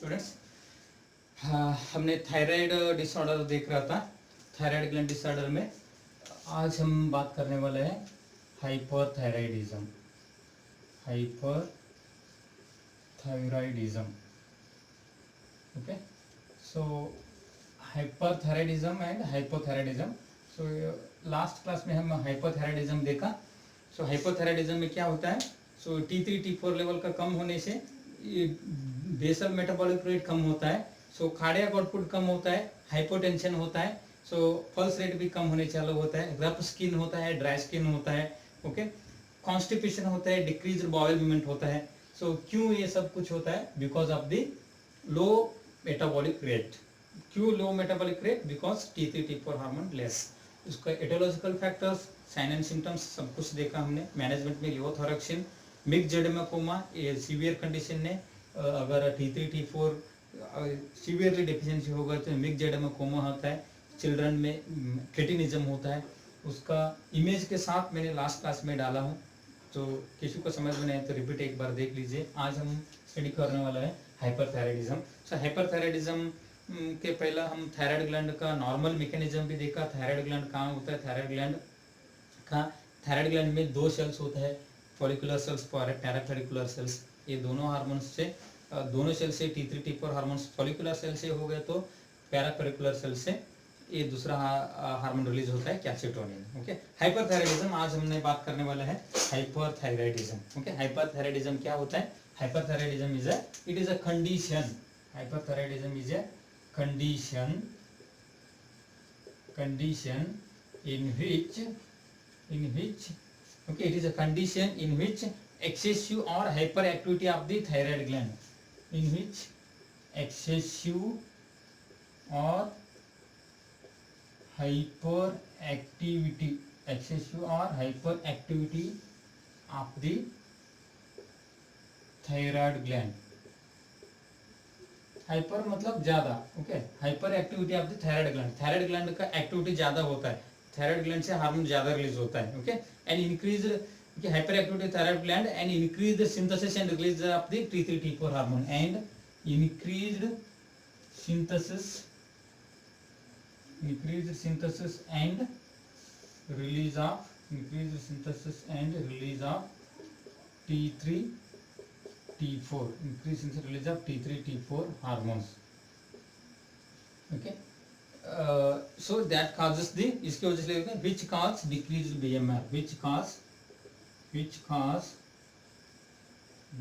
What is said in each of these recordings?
Students, हाँ, हमने thyroid disorder देख रहा था। थायराइड ग्लैंड डिसऑर्डर में आज हम बात करने वाले हैं hyperthyroidism. Hyperthyroidism, okay. So hyperthyroidism and hypothyroidism. So last class में हम हाइपरथायराइडिज्म देखा। सो हाइपरथायराइडिज्म में क्या होता है? सो T3 T4 लेवल का कम होने से बेसल मेटाबॉलिक रेट कम होता है। सो कार्डियक आउटपुट कम होता है, हाइपोटेंशन होता है। सो पल्स रेट भी कम होने चालू होता है, रफ स्किन होता है, ड्राई स्किन होता है, ओके। कॉन्स्टिपेशन होता है, डिक्रीज बाउल मूवमेंट होता है। सो क्यों ये सब कुछ होता है? Because of the low metabolic rate. क्यों low metabolic rate? Because T3 T4 hormone less. उसका etiological factors, sign and symptoms सब कुछ देखा हमने। मैनेजमेंट में लिवोथोरैक्सिन, मिक्स्ड एडेमा कोमा, ये सीवियर कंडीशन ने अगर T3 T4 सीवियरली डेफिशिएंसी होगा तो मिक्स्ड एडेमा कोमा होता है। चिल्ड्रन में क्रेटिनिज्म होता है। उसका इमेज के साथ मैंने लास्ट क्लास में डाला हूँ, तो किसी को समझ में नहीं है तो रिपीट एक बार देख लीजिए। आज हम स्टडी करने वाला है हाइपरथायराइडिज्म। सो हाइपरथायराइडिज्म के पहला हम थायराइड ग्लैंड का नॉर्मल मैकेनिज्म भी देखा। थायराइड ग्लैंड कहाँ होता है? थायराइड ग्लैंड में दो सेल्स होते हैं, फॉलिकुलर सेल्स, पैराफॉलिकुलर सेल्स। ये दोनों हार्मोन्स से दोनों सेल से T3 T4 hormones follicular cell से हो गए तो पैराफॉलिकुलर सेल से ये दूसरा हार्मोन रिलीज होता है, कैल्सिटोनिन, ओके। हाइपरथायराइडिज्म आज हमने बात करने वाला है हाइपरथायराइडिज्म, ओके। हाइपरथायराइडिज्म क्या होता है? Hyperthyroidism it is a condition. Hyperthyroidism is a condition in which okay, it is a condition in which excessive or hyperactivity of the thyroid gland, in which excessive or hyperactivity of the thyroid gland। Hyper मतलब ज्यादा, okay. Hyper activity of the thyroid gland, thyroid gland का activity ज्यादा होता है, thyroid gland से hormone ज्यादा release होता है, okay. And increase hyper activity thyroid gland and increase the synthesis and release of the T3 T4 hormone and increased synthesis and release of T3 T4, increase in the release of T3 T4 hormones, okay। So that causes the, इसकी वजह से which cause decreased BMR, which cause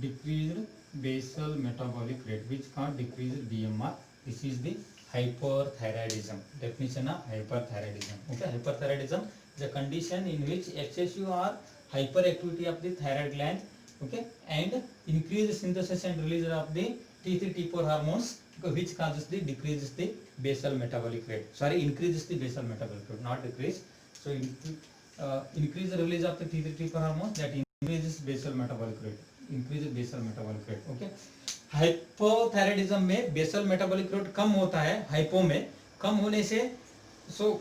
decreased basal metabolic rate, which cause decreased BMR. This is the hyperthyroidism, definition of hyperthyroidism, okay। Hyperthyroidism is a condition in which excessive or hyperactivity of the thyroid gland, okay, and increase synthesis and release of the T3 T4 hormones, which causes the decreases the basal metabolic rate, increases the basal metabolic rate, not decrease। So increase the release of the T3 T4 hormones, that increases basal metabolic rate, okay। Hypothyroidism में basal metabolic rate कम होता है, hypo में कम होने से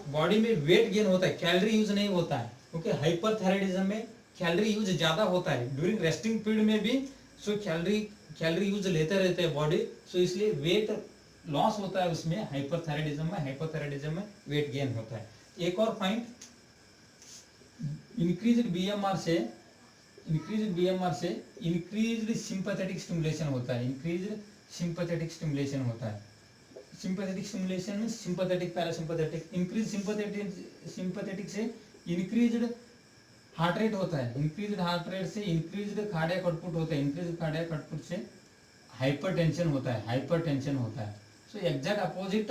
body में weight gain होता है, calorie use नहीं होता है, ओके। हाइपरथायराइडिज्म में कैलोरी यूज ज्यादा होता है ड्यूरिंग रेस्टिंग पीरियड में भी। सो कैलोरी यूज लेते रहते हैं बॉडी, सो इसलिए वेट लॉस होता है उसमें हाइपरथायराइडिज्म में। हाइपोथायराइडिज्म में वेट गेन होता है। एक और पॉइंट, इंक्रीज्ड बीएमआर से इंक्रीज्ड सिंपैथेटिक स्टिमुलेशन होता है, सिंपैथेटिक स्टिमुलेशन में सिंपैथेटिक पैरासिम्पैथेटिक। इंक्रीज सिंपैथेटिक से इंक्रीज्ड हार्ट रेट होता है, इंक्रीज्ड हार्ट रेट से इंक्रीज्ड कार्डियक आउटपुट होता है, इंक्रीज्ड कार्डियक आउटपुट से हाइपरटेंशन होता है। So exact opposite,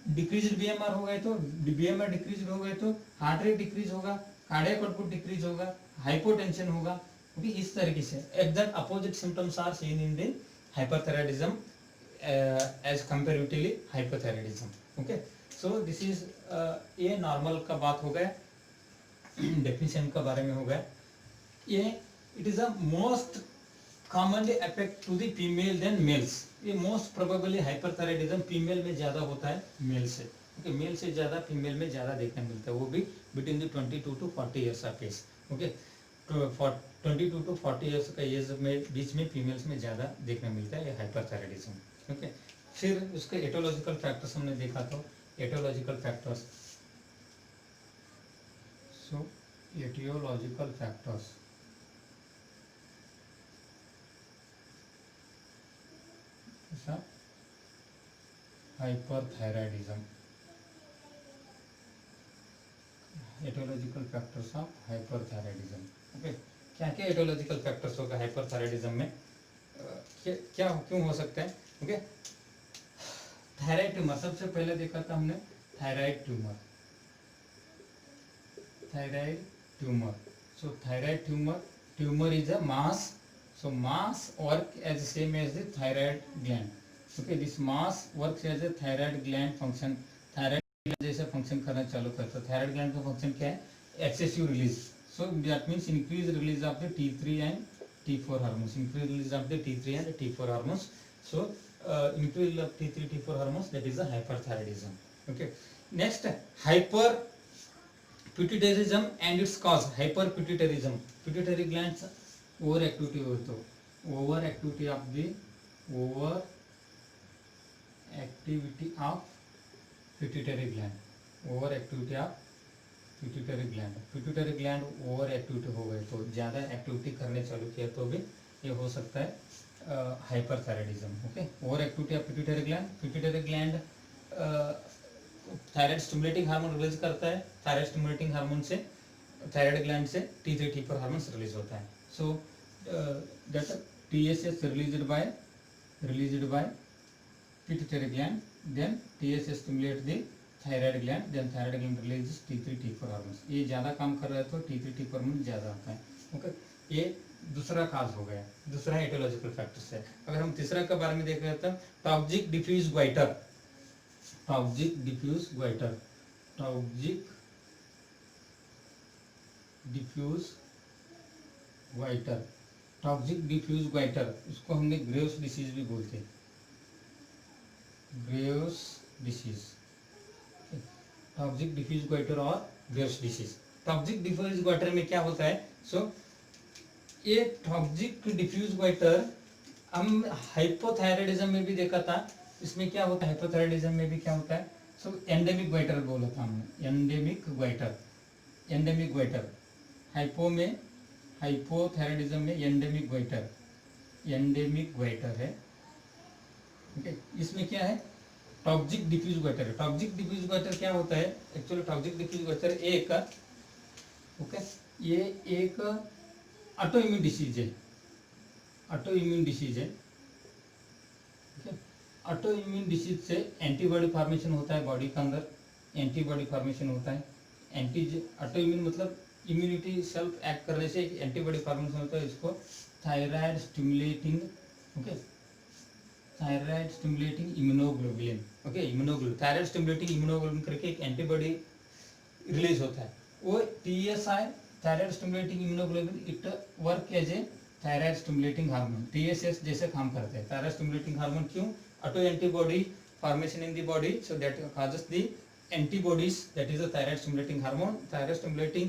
decreased BMR हो गए तो बीएमआर डिक्रीज हो गए तो हार्ट रेट डिक्रीज होगा, कार्डियक आउटपुट डिक्रीज होगा, हाइपोटेंशन होगा, ओके। इस तरीके से exact opposite symptoms are seen in the hyperthyroidism as comparatively hypothyroidism, okay. So this is ये नॉर्मल का बात हो गया, डेफिनेशन का बारे में हो गया ये। It is a most commonly affect to the female than males. ये मोस्ट प्रोबेबली हाइपरथायराइडिज्म फीमेल में ज्यादा होता है मेल से, ओके। मेल से ज्यादा फीमेल में ज्यादा देखने मिलता है, वो भी between the 22 to 40 years of age, okay. 22 to 40 years का एज में बीच में फीमेल्स में ज़्यादा देखने मिलता है ये हाइपरथायराइडिज्म। ओके, फिर उसके एटोलॉजिकल फैक्टर्स हमने देखा, तो aetiological factors, so aetiological factors hyperthyroidism, aetiological factors of hyperthyroidism. Okay, क्या क्या एटोलॉजिकल फैक्टर्स होगा हाइपरथायराइडिज्म में, क्या क्यों हो सकता है? ओके, थायराइड ट्यूमर सबसे पहले देखा था हमने, thyroid tumour, thyroid tumour. So thyroid tumour is a mass, so mass work as same as the thyroid gland. Okay, this mass works as a thyroid gland function, thyroid gland जैसे function करना चालू करता है। Thyroid gland का function क्या है? Excessive release, so that means increase release of the T3 and T4 hormones, increase release of the T3 and T4 hormones. So increase of T3 T4 hormones, that is a hyperthyroidism. Okay, next hyperpituitarism and its cause, hyperpituitarism, pituitary glands over activity हो, तो over activity of the over activity of pituitary gland, over activity of pituitary gland, pituitary gland over activity हो गए तो ज़्यादा activity करने चालू किया तो भी ये हो सकता है hyperthyroidism. Okay, over activity of pituitary gland, pituitary gland thyroid stimulating hormone release करता है, थायराइड स्टिमुलेटिंग हार्मोन से थायराइड ग्लैंड से T3 T4 हार्मोन्स रिलीज होता है। सो that TSH released by pituitary gland, then TSH stimulate the thyroid gland, then thyroid gland releases T3 T4 hormones. ये ज़्यादा काम कर रहा है तो T3 T4 हार्मोन ज़्यादा आता है। ओके, ये दूसरा काज हो गया, दूसरा एटोलॉजिकल फैक्टर्स है। अगर हम तीसरा के बारे में देख रहे हैं, toxic diffuse goitre, toxic diffuse goitre, toxic diffuse goitre, toxic diffuse goitre, उसको हमने ग्रेव्स डिसीज भी बोलते हैं, Graves disease, toxic diffuse goitre और Graves disease. Toxic diffuse goitre में क्या होता है? सो ये टॉक्सिक डिफ्यूज ग्वाइटर हम हाइपोथायराइडिज्म में भी देखा था, इसमें क्या होता है? हाइपोथायराइडिज्म में भी क्या होता है? सो एंडेमिक ग्वाइटर बोला था हमने, endemic goitre, endemic goitre, hypo में, हाइपोथायराइडिज्म में एंडेमिक ग्वाइटर, एंडेमिक ग्वाइटर है। ओके, इसमें क्या है? टॉक्सिक डिफ्यूज ग्वाइटर है। टॉक्सिक डिफ्यूज ग्वाइटर क्या होता है? एक्चुअली टॉक्सिक डिफ्यूज ग्वाइटर एक, ओके, ये एक ऑटो इम्यून डिसीज है, ऑटो इम्यून डिसीज है। ऑटो इम्यून डिसीज से एंटीबॉडी फॉर्मेशन होता है बॉडी के अंदर, एंटीबॉडी फॉर्मेशन होता है। ऑटो इम्यून मतलब इम्यूनिटी सेल्फ एक्ट करने से एक एंटीबॉडी फॉर्मेशन होता है, इसको thyroid stimulating, okay, thyroid stimulating immunoglobulin, okay, immunoglobulin, thyroid stimulating immunoglobulin करके एक एंटीबॉडी रिलीज होता है, वो TSI, thyroid stimulating immunoglobulin, it work as a thyroid stimulating hormone, TSH जैसे काम करते हैं। थायराइड स्टिमुलेटिंग हार्मोन क्यों? Auto antibody formation in the body, so that causes the antibodies, that is a thyroid stimulating hormone, thyroid stimulating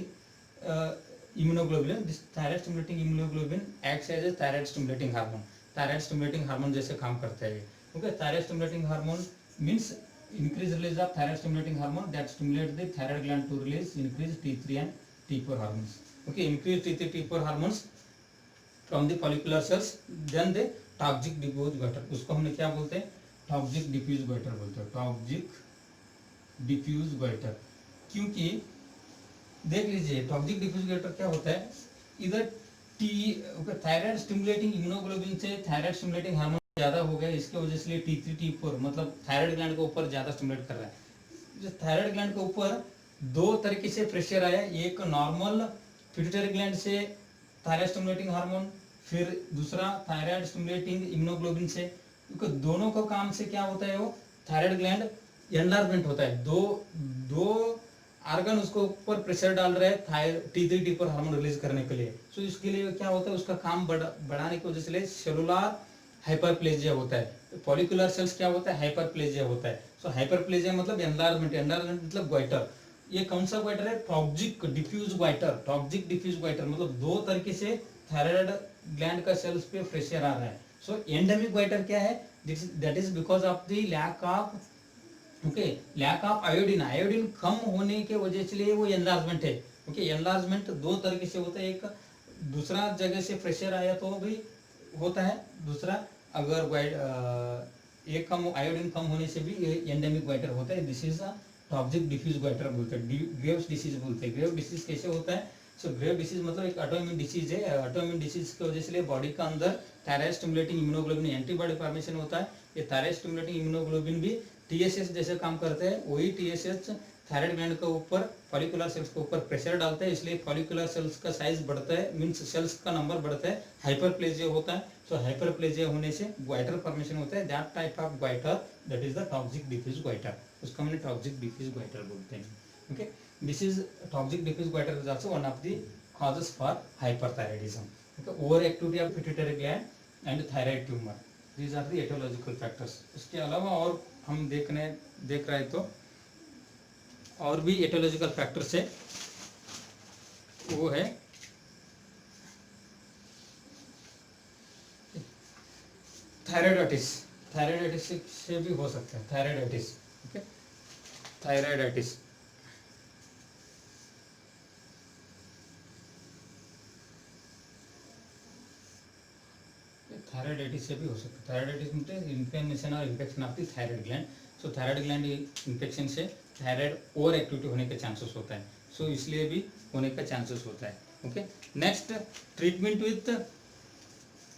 immunoglobulin, this thyroid stimulating immunoglobulin acts as a thyroid stimulating hormone, thyroid stimulating hormone जैसे काम करता है। okay, thyroid stimulating hormone means increase release of thyroid stimulating hormone that stimulates the thyroid gland to release increase T3 and T4 hormones, okay, increase T3 T4 hormones from the follicular cells, then the toxic diffuse goiter, उसको हमने क्या बोलते हैं? Toxic diffuse goitre बोलते हैं, toxic diffuse goitre. क्योंकि देख लीजिए टॉक्सिक डिफ्यूज गोइटर क्या होता है? इधर थायराइड स्टिमुलेटिंग इम्यूनोग्लोबुलिन से थायराइड स्टिमुलेटिंग हार्मोन ज्यादा हो गया, इसके वजह से T3 T4 मतलब थायराइड ग्लैंड के ऊपर ज्यादा स्टिमुलेट कर रहा है। थायराइड ग्लैंड के ऊपर दो तरीके से प्रेशर आया, एक नॉर्मल पिट्यूटरी ग्लैंड से थायराइड स्टिमुलेटिंग हार्मोन, फिर दूसरा थायराइड स्टिमुलेटिंग इम्यूनोग्लोबुलिन से, क्योंकि दोनों का काम से क्या होता है? वो थायराइड ग्लैंड एनलार्जमेंट होता है, दो आर्गन उसको ऊपर प्रेशर डाल रहे हैं T3 T4 हार्मोन रिलीज करने के लिए। सो इसके लिए क्या होता है? उसका काम बढ़ाने की वजह से सेलुलर हाइपरप्लेजिया होता है, फॉलिकुलर सेल्स क्या होता है? हाइपरप्लेजिया होता है। सो हाइपरप्लेजिया मतलब एनलार्जमेंट, एनलार्जमेंट मतलब ग्वाइटर। ये कौन सा ग्वाइटर है? Toxic diffuse goitre, toxic diffuse goitre मतलब दो तरीके से थायराइड ग्लैंड का सेल्स पे प्रेशर आ रहा है. सो एंडेमिक गोइटर क्या है, that is because of the lack of, okay, lack of iodine. Iodine कम होने के वजह से लिए वो एनलार्जमेंट है. ओके, एनलार्जमेंट दो तरीके से होता है. एक दूसरा जगह से प्रेशर आया तो भी होता है, दूसरा अगर एक कम आयोडीन कम होने से भी एंडेमिक गोइटर होता है. This is a toxic diffuse goitre बोलते हैं, ग्रेव्स डिसीज बोलते हैं. ग्रेव डिसीज कैसे होता है? सो ग्रेव डिसीज मतलब एक ऑटोइम्यून डिसीज है. ऑटोइम्यून डिसीज की वजह से बॉडी का अंदर thyroid stimulating immunoglobulin antibody formation होता है. ये थायराइड स्टिमुलेटिंग इम्यूनोग्लोबिन भी टीएसएच जैसे काम करते हैं. वही टीएसएच थायराइड ग्लैंड के ऊपर फॉलिकुलर सेल्स के ऊपर प्रेशर डालता है, इसलिए फॉलिकुलर सेल्स का साइज बढ़ता है, मींस सेल्स का नंबर बढ़ता है, हाइपरप्लेजिया होता है. सो हाइपरप्लेजिया होने से ग्वाइटर फॉर्मेशन होता है. That type of goitre, that is the toxic diffuse goitre. उसको हमने टॉक्सिक डिफ्यूज ग्वाइटर बोलते हैं. Okay, this is toxic diffuse goitre is also one of the causes for hyperthyroidism. Okay, overactivity of pituitary gland and thyroid tumor, these are the etiological factors. उसके अलावा और हम देख रहे हैं तो और भी एटियोलॉजिकल फैक्टर्स है. वो है थायराइडाइटिस. थायराइडाइटिस से भी हो सकता है थायराइडाइटिस. ओके, थायराइडाइटिस थायराइडाइटिस से भी हो सकता है. थायराइडाइटिस मतलब इन्फ्लेमेशन और infection of the thyroid gland. So thyroid gland infection से थायराइड ओवर एक्टिविटी होने के चांसेस होता है. सो इसलिए भी होने का चांसेस होता है. Okay, next treatment with,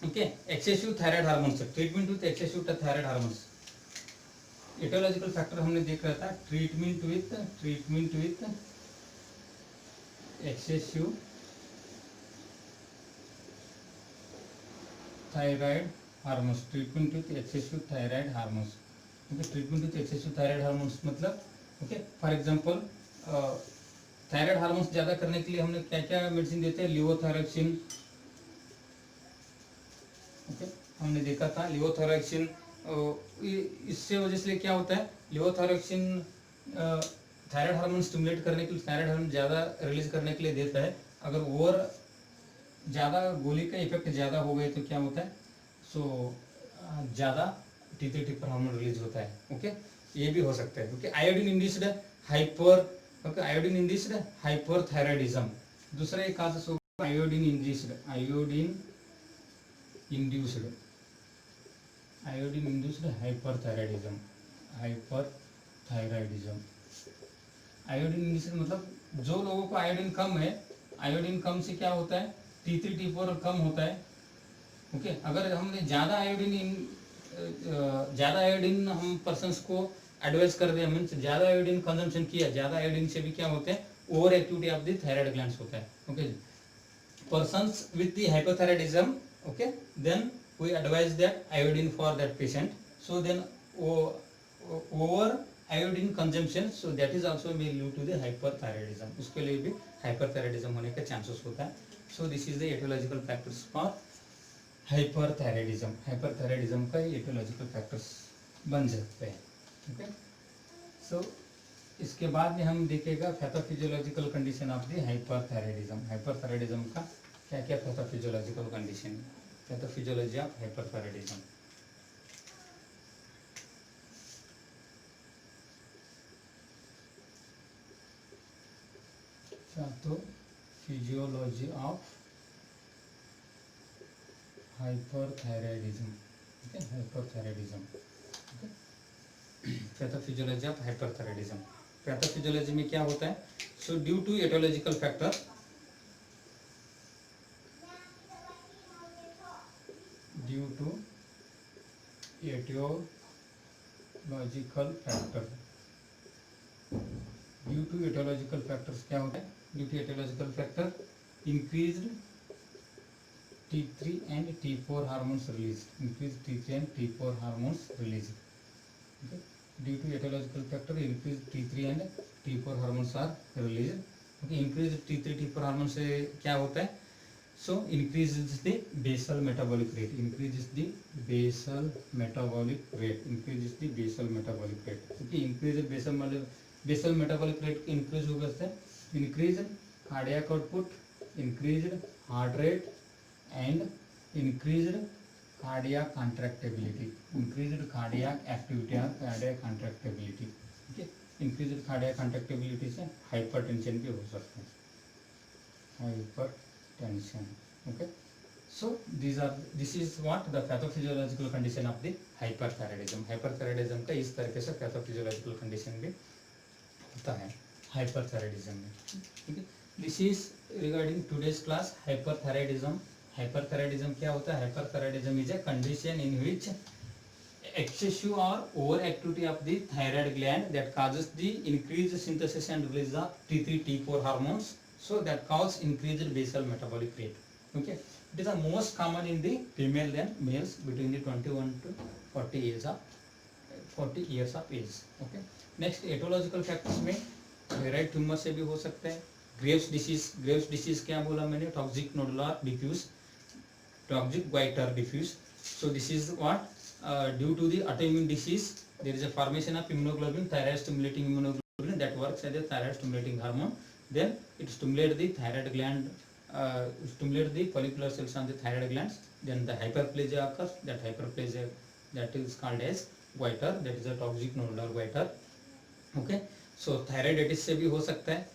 okay, excessive thyroid hormones. Treatment with excessive thyroid hormones, aetiological factor हमने देख रहा था. Treatment with excessive thyroid hormones. Treatment with excessive thyroid hormones. Okay, treatment with excessive thyroid hormones मतलब, okay, for example thyroid hormones ज़्यादा करने के लिए हमने क्या क्या मेडिसिन देते हैं? लिवोथायरॉक्सिन. ओके, हमने देखा था लिवोथायरॉक्सिन. इससे वजह से क्या होता है? लिवोथायरॉक्सिन थायराइड हार्मोन स्टिमुलेट करने के लिए, थायराइड हार्मोन ज़्यादा रिलीज करने के लिए देता है. अगर और ज़्यादा गोली का इफेक्ट ज़्यादा हो गए तो क्या होता है? सो ज़्यादा T3 टिपर हार्मोन रिलीज होता है. ओके, ये भी हो सकता है. Okay, iodine induced hyper, okay, iodine induced hyperthyroidism. दूसरा एक काज होगा iodine induced hyperthyroidism. Iodine induced मतलब जो लोगों को आयोडीन कम है, आयोडीन कम से क्या होता है? T3 T4 कम होता है. ओके, अगर हमने ज़्यादा आयोडीन हम पर्सन्स को एडवाइस कर दें, मीन्स ज़्यादा आयोडीन कंजम्पशन किया, ज़्यादा आयोडीन से भी क्या होते हैं? Over activity of the thyroid glands होता है. Okay, persons with the hypothyroidism, okay, then we advise that iodine for that patient. So then over iodine consumption, so that is also may lead to the hyperthyroidism. उसके लिए भी hyperthyroidism होने का chances होता है. So this is the aetiological factors for hyperthyroidism. Hyperthyroidism का aetiological factors बन सकते हैं. ओके, सो इसके बाद में हम देखेगा pathophysiological condition of the hyperthyroidism. Hyperthyroidism का क्या क्या पैथोफिजियोलॉजिकल कंडीशन है? Pathophysiology of hyperthyroidism. Pathophysiology of hyperthyroidism. Okay, hyperthyroidism. Okay, pathophysiology of hyperthyroidism. Pathophysiology में क्या होता है? So due to aetiological factor, due to aetiological factors क्या होता है? Due to aetiological factor increased T3 and T4 hormones released. Increased T3 and T4 hormones released. Okay. Due to etiological factor, increased T3 and T4 hormones are released. Okay. Increased T3 T4 hormones से क्या होता है? So increases the basal metabolic rate. Increases the basal metabolic rate. Increases the basal metabolic rate. Okay. Increased basal metabolic rate increase होगा से increased cardiac output, increased heart rate, and increased cardiac contractibility, increased cardiac activity or cardiac contractibility. Okay, increased cardiac contractibility से hypertension भी हो सकता है, hypertension. Okay, so this is what the pathophysiological condition of the hyperthyroidism. hyperthyroidism का इस तरीके से pathophysiological condition भी होता है hyperthyroidism में. ठीक है, this is regarding today's class hyperthyroidism. hyperthyroidism क्या होता है? hyperthyroidism is a condition in which excessive or overactivity of the thyroid gland that causes the increased synthesis and release of T3 T4 hormones, so that cause increased basal metabolic rate. Okay, it is the most common in the female than males between the 21 to 40 years of age. Okay, next etiological factors में thyroid tumor से भी हो सकता है. Graves disease क्या बोला मैंने? Toxic nodular diffuse, toxic goiter diffuse. So this is what due to the autoimmune disease there is a formation of immunoglobulin, thyroid stimulating immunoglobulin that works as a thyroid stimulating hormone. Then it stimulates the thyroid gland, stimulates the follicular cells on the thyroid glands. Then the hyperplasia occurs. That hyperplasia, that is called as goiter, that is a toxic nodular goiter. Okay, so thyroiditis से भी हो सकता है,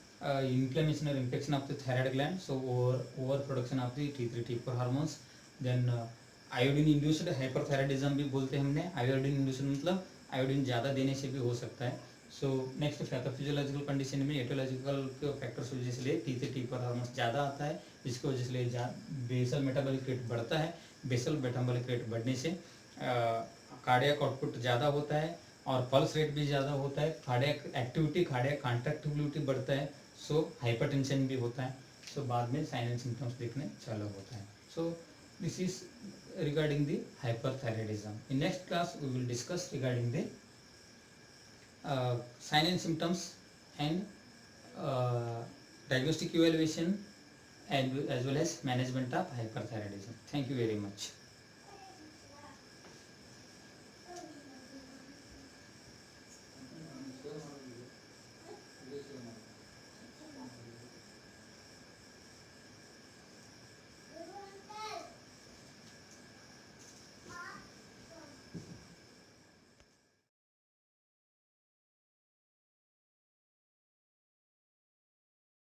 inflammation or infection of the thyroid gland, so overproduction of the T3 T4 hormones. Then iodine induced hyperthyroidism भी बोलते हैं हमने. Iodine induced मतलब आयोडीन ज़्यादा देने से भी हो सकता है. सो नेक्स्ट पैथोफिजियोलॉजिकल कंडीशन में एटोलॉजिकल फैक्टर्स वजह से T3 T4 हार्मोन्स ज़्यादा आता है, जिसकी वजह से बेसल मेटाबॉलिक रेट बढ़ता है. बेसल मेटाबॉलिक रेट बढ़ने से कार्डियक आउटपुट ज़्यादा होता है और पल्स रेट भी ज़्यादा होता है. कार्डियक एक्टिविटी, कार्डियक कॉन्ट्रैक्टिबिलिटी बढ़ता है. सो हाइपरटेंशन भी होता है. सो बाद में साइन एंड सिम्टम्स दिखने चालू होता है. सो this is regarding the hyperthyroidism. In next class we will discuss regarding the sign and symptoms and diagnostic evaluation and as well as management of hyperthyroidism. Thank you very much.